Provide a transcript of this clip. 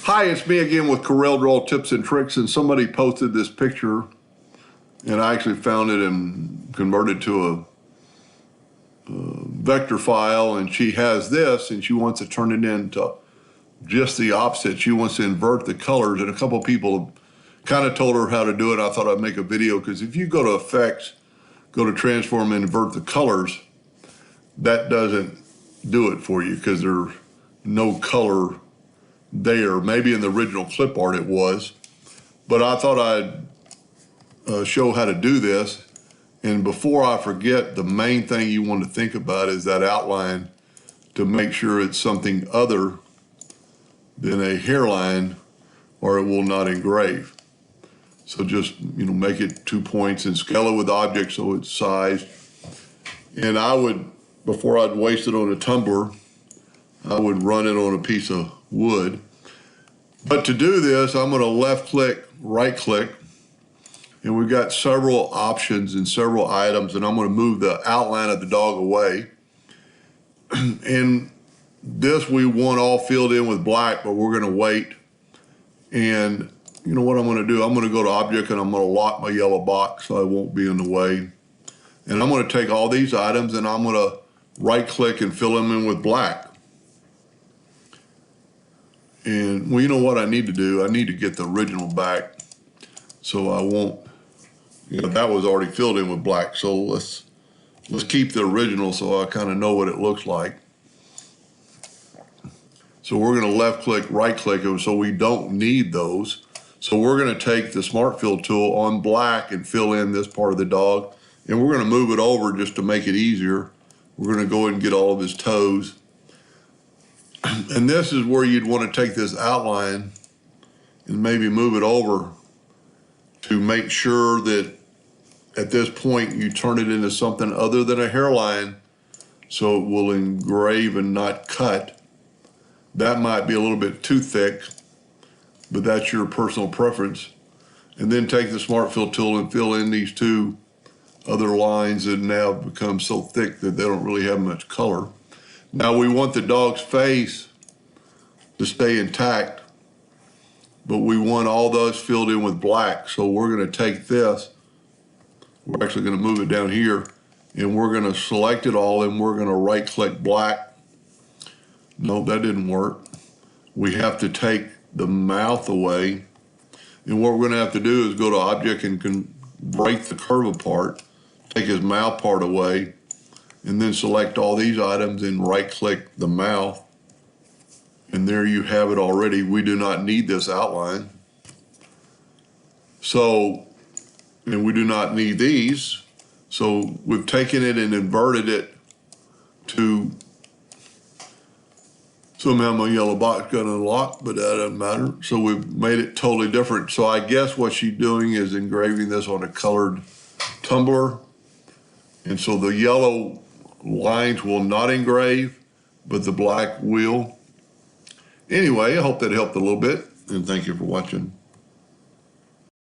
Hi, it's me again with Corel Draw Tips and Tricks, and somebody posted this picture, and I actually found it and converted to a vector file, and she has this, and she wants to turn it into just the opposite. She wants to invert the colors, and a couple people kind of told her how to do it. I thought I'd make a video, because if you go to Effects, go to Transform and invert the colors, that doesn't do it for you, because there's no color there. Maybe in the original clip art it was, but I thought I'd show how to do this. And before I forget, the main thing you want to think about is that outline, to make sure it's something other than a hairline, or it will not engrave. So just, make it 2 points and scale it with the object so it's sized. And I would, before I'd waste it on a tumbler, I would run it on a piece of wood. But to do this, I'm going to left click, right click, and we've got several options and several items, and I'm going to move the outline of the dog away. And this we want all filled in with black, but we're going to wait. And you know what I'm going to do? I'm going to go to Object, and I'm going to lock my yellow box so I won't be in the way. And I'm going to take all these items, and I'm going to right click and fill them in with black. And well, you know what I need to do? I need to get the original back, so I won't, that was already filled in with black. So let's keep the original so I kind of know what it looks like. So we're going to left click, right click, so we don't need those. So we're going to take the Smart Fill tool on black and fill in this part of the dog. And we're going to move it over just to make it easier. We're going to go ahead and get all of his toes. And this is where you'd want to take this outline and maybe move it over to make sure that at this point you turn it into something other than a hairline, so it will engrave and not cut. That might be a little bit too thick, but that's your personal preference. And then take the Smart Fill tool and fill in these two other lines that now become so thick that they don't really have much color. Now we want the dog's face to stay intact, but we want all those filled in with black. So we're going to take this, we're actually going to move it down here, and we're going to select it all, and we're going to right click black. No, that didn't work. We have to take the mouth away, and what we're going to have to do is go to Object and break the curve apart, take his mouth part away, and then select all these items and right click the mouth. And there you have it already. We do not need this outline. So, and we do not need these. So we've taken it and inverted it to, somehow my yellow box got unlocked, but that doesn't matter. So we've made it totally different. So I guess what she's doing is engraving this on a colored tumbler. And so the yellow lines will not engrave, but the black will. Anyway, I hope that helped a little bit, and thank you for watching.